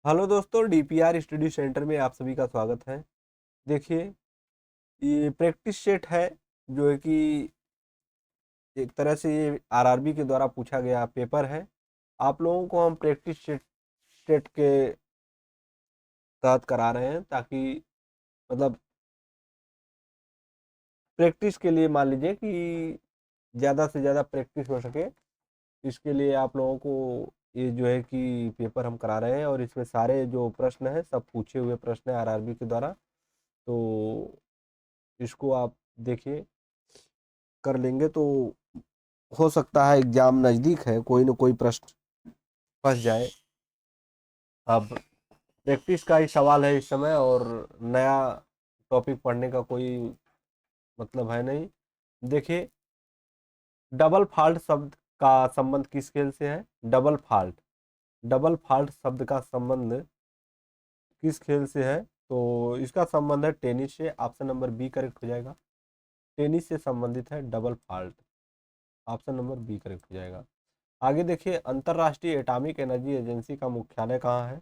Hello दोस्तों, DPR study centre में आप सभी का स्वागत है। देखिए, ये प्रैक्टिस सेट है जो है कि एक तरह से ये आरआरबी के द्वारा पूछा गया पेपर है। आप लोगों को हम प्रैक्टिस सेट के तहत करा रहे हैं ताकि मतलब प्रैक्टिस के लिए मान लीजिए कि ज़्यादा से ज़्यादा प्रैक्टिस हो सके। इसके लिए आप लोगों को ये जो है कि पेपर हम करा रहे हैं और इसमें सारे जो प्रश्न हैं सब पूछे हुए प्रश्न हैं आरआरबी के द्वारा। तो इसको आप देखिए, कर लेंगे तो हो सकता है एग्जाम नज़दीक है, कोई ना कोई प्रश्न फंस जाए। अब प्रैक्टिस का ही सवाल है इस समय, और नया टॉपिक पढ़ने का कोई मतलब है नहीं। देखिए, डबल फॉल्ट शब्द का संबंध किस खेल से है? डबल फॉल्ट शब्द का संबंध किस खेल से है? तो इसका संबंध है टेनिस से। ऑप्शन नंबर बी करेक्ट हो जाएगा। टेनिस से संबंधित है double fault. Option number B correct हो जाएगा। आगे देखिए, अंतर्राष्ट्रीय एटॉमिक एनर्जी एजेंसी का मुख्यालय कहाँ है?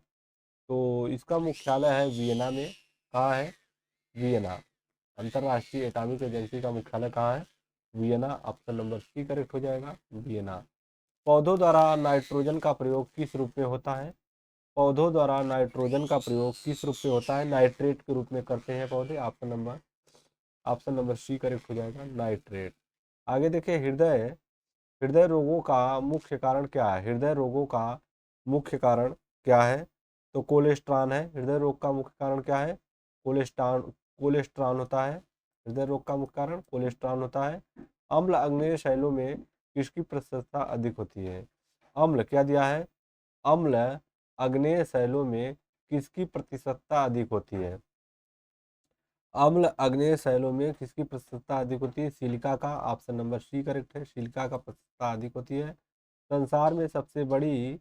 तो इसका मुख्यालय है वियना में। कहाँ है? वियना। अंतर्राष्ट्रीय एटॉमिक एजेंसी का मुख्यालय कहाँ है? Vienna. Option number C correct हो जाएगा, वियना। पौधों द्वारा नाइट्रोजन का प्रयोग किस रूप में होता है? पौधों द्वारा नाइट्रोजन का प्रयोग किस रूप में होता है? नाइट्रेट के रूप में करते हैं पौधे। ऑप्शन नंबर सी करेक्ट हो जाएगा, नाइट्रेट। आगे देखिए, हृदय हृदय रोगों का मुख्य कारण क्या है? हृदय रोगों का मुख्य कारण क्या है? तो कोलेस्ट्रॉल है। हृदय रोग का मुख्य कारण क्या है? कोलेस्ट्रॉल। कोलेस्ट्रॉल होता है। हृदय रोग का मुख्य कारण कोलेस्ट्रॉल होता है। अम्ल अग्नेय शैलों में किसकी प्रतिशतता अधिक होती है? अम्ल क्या दिया है? अम्ल अग्नेय शैलों में किसकी प्रतिशतता अधिक होती है? अम्ल अग्नेय शैलों में किसकी प्रतिशतता अधिक होती है? सिलिका का। ऑप्शन नंबर सी करेक्ट है, सिलिका का प्रतिशतता अधिक होती है। संसार में सबसे बड़ी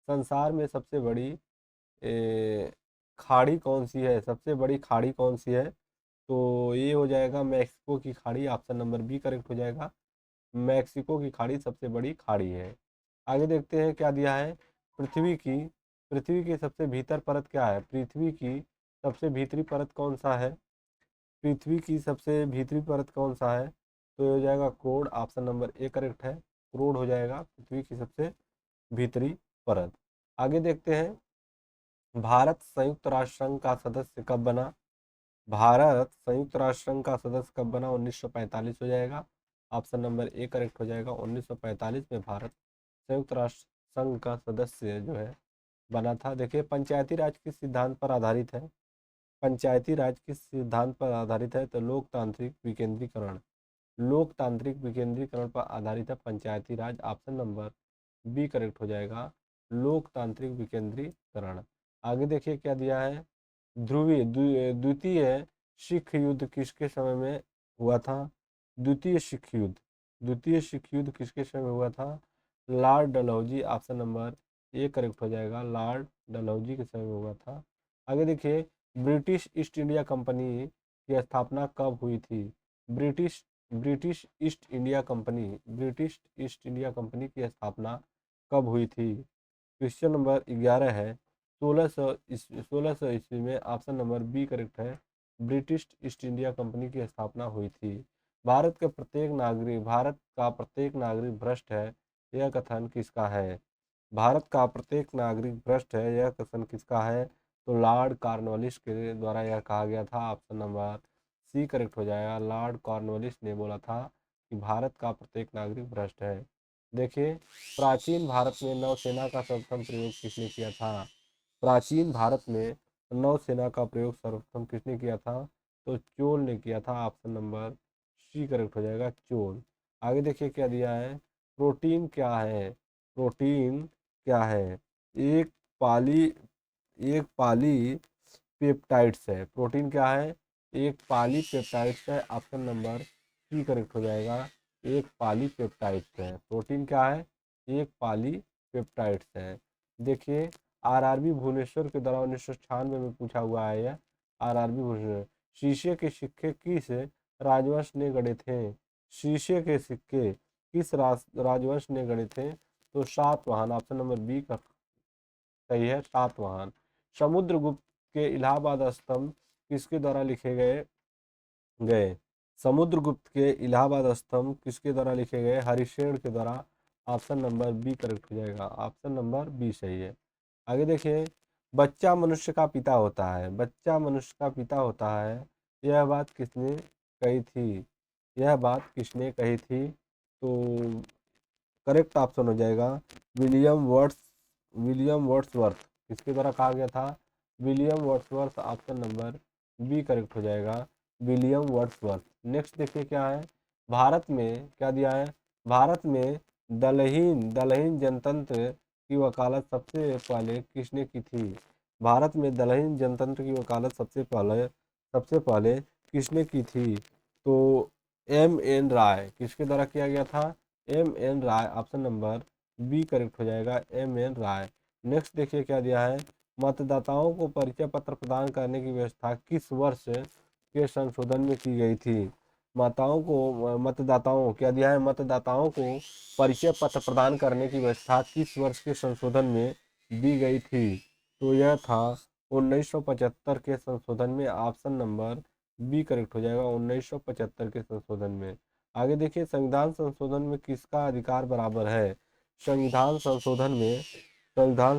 संसार में सबसे बड़ी खाड़ी कौन सी है? सबसे बड़ी खाड़ी कौन सी है? तो ये हो जाएगा मैक्सिको की खाड़ी। ऑप्शन नंबर बी करेक्ट हो जाएगा, मैक्सिको की खाड़ी सबसे बड़ी खाड़ी है। आगे देखते हैं क्या दिया है। पृथ्वी की पृथ्वी की सबसे भीतर परत क्या है? पृथ्वी की सबसे भीतरी परत कौन सा है? पृथ्वी की सबसे भीतरी परत कौन सा है? तो ये हो जाएगा core. Option number A correct है, क्रोड हो जाएगा पृथ्वी की सबसे भीतरी परत। आगे देखते हैं, भारत संयुक्त राष्ट्र संघ का सदस्य कब बना? भारत संयुक्त राष्ट्र संघ का सदस्य कब बना? 1945 हो जाएगा। ऑप्शन नंबर ए करेक्ट हो जाएगा, 1945 में भारत संयुक्त राष्ट्र संघ का सदस्य जो है बना था। देखिए, पंचायती राज किस सिद्धांत पर आधारित है? पंचायती राज किस सिद्धांत पर आधारित है? तो लोकतांत्रिक विकेंद्रीकरण। लोकतांत्रिक विकेंद्रीकरण पर आधारित है पंचायती राज। ऑप्शन नंबर बी करेक्ट हो जाएगा, लोकतांत्रिक विकेंद्रीकरण। आगे देखिए क्या दिया है। द्वितीय सिख युद्ध किसके समय में हुआ था? द्वितीय सिख युद्ध किसके समय में हुआ था? Lord Dalhousie. Option number A correct हो जाएगा, लॉर्ड डलहौजी के समय में हुआ था। आगे देखिए, ब्रिटिश ईस्ट इंडिया कंपनी की स्थापना कब हुई थी? British British east India company की स्थापना कब हुई थी? क्वेश्चन नंबर 11 है, 1600 ईस्वी में। ऑप्शन नंबर बी करेक्ट है, ब्रिटिश ईस्ट इंडिया कंपनी की स्थापना हुई थी। भारत का प्रत्येक नागरिक भ्रष्ट है, यह कथन किसका है? भारत का प्रत्येक नागरिक भ्रष्ट है, यह कथन किसका है? तो लॉर्ड कॉर्नवालिस के द्वारा यह कहा गया था। ऑप्शन नंबर सी करेक्ट हो जाएगा, लॉर्ड कॉर्नवालिस ने बोला था कि भारत का प्रत्येक नागरिक भ्रष्ट है। देखिए, प्राचीन भारत में नौसेना का सर्वप्रथम प्रयोग किसने किया था? प्राचीन भारत में नौसेना का प्रयोग सर्वप्रथम किसने किया था? तो चोल ने किया था। ऑप्शन नंबर सी करेक्ट हो जाएगा, चोल। आगे देखिए क्या दिया है। प्रोटीन क्या है? प्रोटीन क्या है? एक पाली एक पाली पेप्टाइड्स है। प्रोटीन क्या है? एक पाली पेप्टाइड्स है। ऑप्शन नंबर सी करेक्ट हो जाएगा, एक पाली पेप्टाइड्स है। प्रोटीन क्या है? एक पाली पेप्टाइड्स है। देखिए, आरआरबी भुवनेश्वर के द्वारा 1996 में पूछा हुआ है यह। आरआरबी भुवनेश्वर, शीशे के सिक्के किस राजवंश ने गढ़े थे? शीशे के सिक्के किस राजवंश ने गढ़े थे? तो सातवाहन। ऑप्शन नंबर बी का सही है, सातवाहन। समुद्रगुप्त के इलाहाबाद स्तंभ किसके द्वारा लिखे गए? समुद्रगुप्त के इलाहाबाद स्तंभ किसके द्वारा लिखे गए? हरिशेन के द्वारा। ऑप्शन नंबर बी करेक्ट हो जाएगा, ऑप्शन नंबर बी सही है। आगे देखिए, बच्चा मनुष्य का पिता होता है, बच्चा मनुष्य का पिता होता है, यह बात किसने कही थी? यह बात किसने कही थी? तो करेक्ट ऑप्शन हो जाएगा विलियम वर्ड्सवर्थ। किसके द्वारा कहा गया था? William Wordsworth. Option number B correct हो जाएगा, विलियम वर्ड्सवर्थ। नेक्स्ट देखिए क्या है, भारत में क्या दिया है? भारत में दलहीन जनतंत्र की वकालत सबसे पहले किसने की थी? भारत में दलहीन जनतंत्र की वकालत सबसे पहले किसने की थी? तो M.N. राय। किसके द्वारा किया गया था? M.N. राय। ऑप्शन नंबर बी करेक्ट हो जाएगा, M.N. राय। नेक्स्ट देखिए क्या दिया है, मतदाताओं को परिचय पत्र प्रदान करने की व्यवस्था किस वर्ष के संशोधन में की गई थी? मतदाताओं क्या दिया है, मतदाताओं को परिचय पत्र प्रदान करने की व्यवस्था किस वर्ष के संशोधन में दी गई थी? तो यह था 1975 के संशोधन में। ऑप्शन नंबर बी करेक्ट हो जाएगा, 1975 के संशोधन में। आगे देखिए, संविधान संशोधन में किसका अधिकार बराबर है? संविधान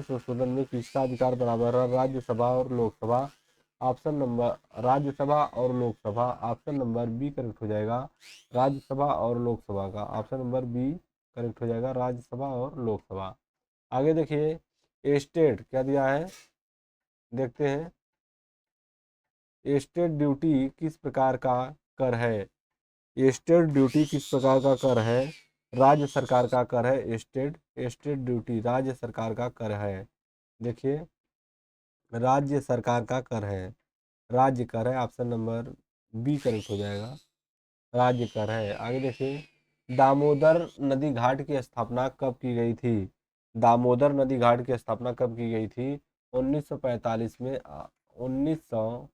संशोधन में किसका अधिकार बराबर है? राज्यसभा और लोकसभा। ऑप्शन नंबर राज्यसभा और Lok Sabha. Option number B correct हो जाएगा, राज्यसभा और लोकसभा का। ऑप्शन नंबर बी करेक्ट हो जाएगा, राज्यसभा और लोकसभा। आगे देखिए, स्टेट क्या दिया है, देखते हैं। स्टेट ड्यूटी किस प्रकार का कर है? स्टेट ड्यूटी किस प्रकार का कर है? राज्य सरकार का कर है। स्टेट ड्यूटी राज्य सरकार का कर है। देखिए, राज्य सरकार का कर है, राज्य कर है। ऑप्शन नंबर बी करेक्ट हो जाएगा, राज्य कर है। आगे देखिए, दामोदर नदी घाट की स्थापना कब की गई थी? दामोदर नदी घाट की स्थापना कब की गई थी? 1945 में। 1900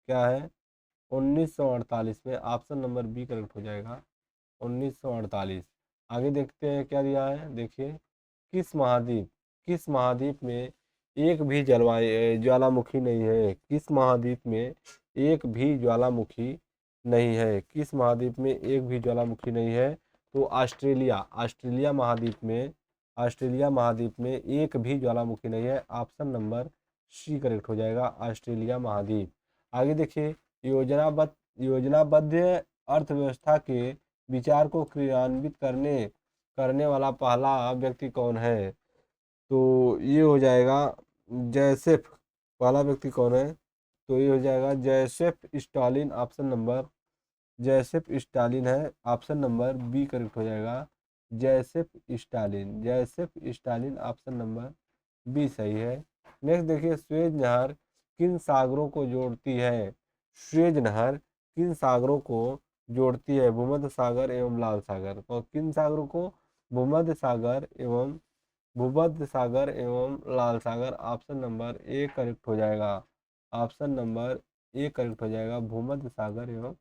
क्या है, 1948 में। ऑप्शन नंबर बी करेक्ट हो जाएगा, 1948। आगे देखते हैं क्या दिया है, देखिए, किस महाद्वीप में एक भी ज्वालामुखी नहीं है? किस महाद्वीप में एक भी ज्वालामुखी नहीं है? किस महाद्वीप में एक भी ज्वालामुखी नहीं है? तो ऑस्ट्रेलिया महाद्वीप में एक भी ज्वालामुखी नहीं है। ऑप्शन नंबर सी करेक्ट हो जाएगा, ऑस्ट्रेलिया महाद्वीप। आगे देखिए, योजनाबद्ध अर्थव्यवस्था के विचार को क्रियान्वित करने वाला पहला व्यक्ति कौन है? तो ये हो जाएगा जैसेफ। पहला व्यक्ति कौन है? तो ये हो जाएगा जैसेफ स्टालिन। जैसेफ स्टालिन है। ऑप्शन नंबर बी करेक्ट हो जाएगा, जैसेफ स्टालिन। ऑप्शन नंबर बी सही है। नेक्स्ट देखिए, स्वेज नहर किन सागरों को जोड़ती है? स्वेज नहर किन सागरों को जोड़ती है? भूमध्य सागर एवं लाल सागर। और किन सागरों को? भूमध्य सागर एवं लाल सागर। ऑप्शन नंबर ए करेक्ट हो जाएगा, ऑप्शन नंबर ए करेक्ट हो जाएगा, भूमध्य सागर एवं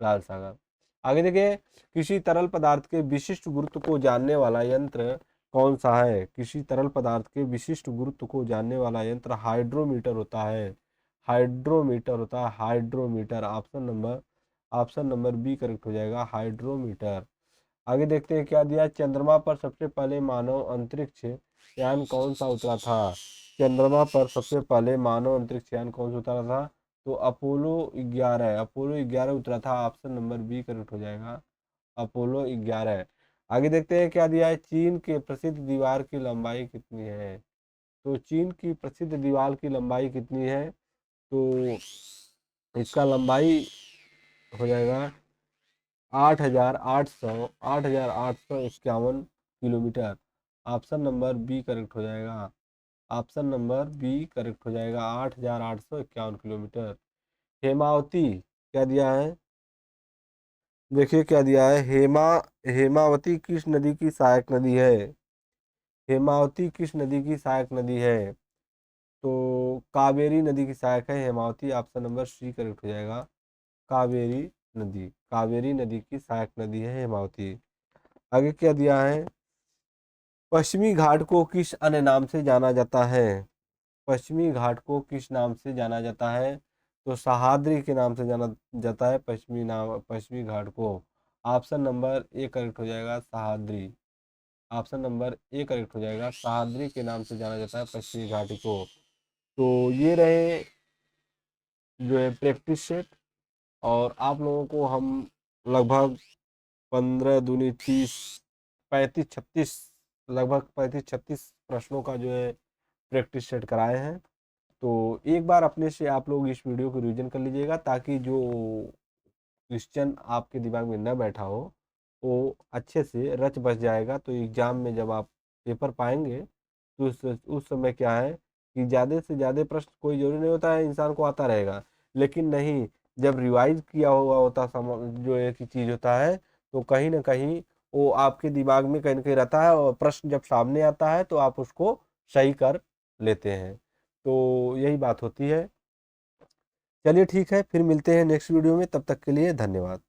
लाल सागर। आगे देखिए, किसी तरल पदार्थ के विशिष्ट गुरुत्व को जानने वाला यंत्र कौन सा है? किसी तरल पदार्थ के विशिष्ट गुरुत्व को जानने वाला यंत्र हाइड्रोमीटर होता है। Hydrometer. Option number B correct हो जाएगा, हाइड्रोमीटर। आगे देखते हैं क्या दिया, चंद्रमा पर सबसे पहले मानव अंतरिक्ष यान कौन सा उतरा था? चंद्रमा पर सबसे पहले मानव अंतरिक्ष यान कौन सा उतरा था? तो अपोलो 11 उतरा था। ऑप्शन नंबर बी करेक्ट हो जाएगा, अपोलो 11। आगे देखते हैं क्या दिया है, चीन के प्रसिद्ध दीवार की लंबाई कितनी है? तो चीन की प्रसिद्ध दीवार की लंबाई कितनी है? तो इसका लंबाई हो जाएगा 8,851 kilometre. Option number B correct हो जाएगा, 8,851 किलोमीटर। हेमावती क्या दिया है, देखिए क्या दिया है, हेमावती किस नदी की सहायक नदी है? हेमावती किस नदी की सहायक नदी है? तो कावेरी नदी की सहायक है Hemavati. Option number C correct हो जाएगा, कावेरी नदी की सहायक नदी है हेमावती। आगे क्या दिया है, पश्चिमी घाट को किस अन्य नाम से जाना जाता है? पश्चिमी घाट को किस नाम से जाना जाता है? तो सह्याद्री के नाम से जाना जाता है पश्चिमी घाट को। ऑप्शन नंबर ए करेक्ट हो जाएगा Sahyadri. Option number A correct हो जाएगा, सह्याद्री के नाम से जाना जाता है पश्चिमी घाटी को। तो ये रहे जो है प्रैक्टिस सेट, और आप लोगों को हम लगभग 15 दूनी 30 35 36 लगभग 35-36 प्रश्नों का जो है प्रैक्टिस सेट कराए हैं। तो एक बार अपने से आप लोग इस वीडियो को रिवीजन कर लीजिएगा, ताकि जो क्वेश्चन आपके दिमाग में न बैठा हो वो अच्छे से रच बस जाएगा। तो एग्जाम में जब आप पेपर पाएंगे तो उस समय क्या है कि ज़्यादा से ज़्यादा प्रश्न कोई जरूरी नहीं होता है इंसान को आता रहेगा, लेकिन नहीं, जब रिवाइज किया हुआ होता जो एक ही चीज़ होता है, तो कहीं ना कहीं वो आपके दिमाग में कहीं ना कहीं रहता है, और प्रश्न जब सामने आता है तो आप उसको सही कर लेते हैं। तो यही बात होती है। चलिए ठीक है, फिर मिलते हैं नेक्स्ट वीडियो में, तब तक के लिए धन्यवाद।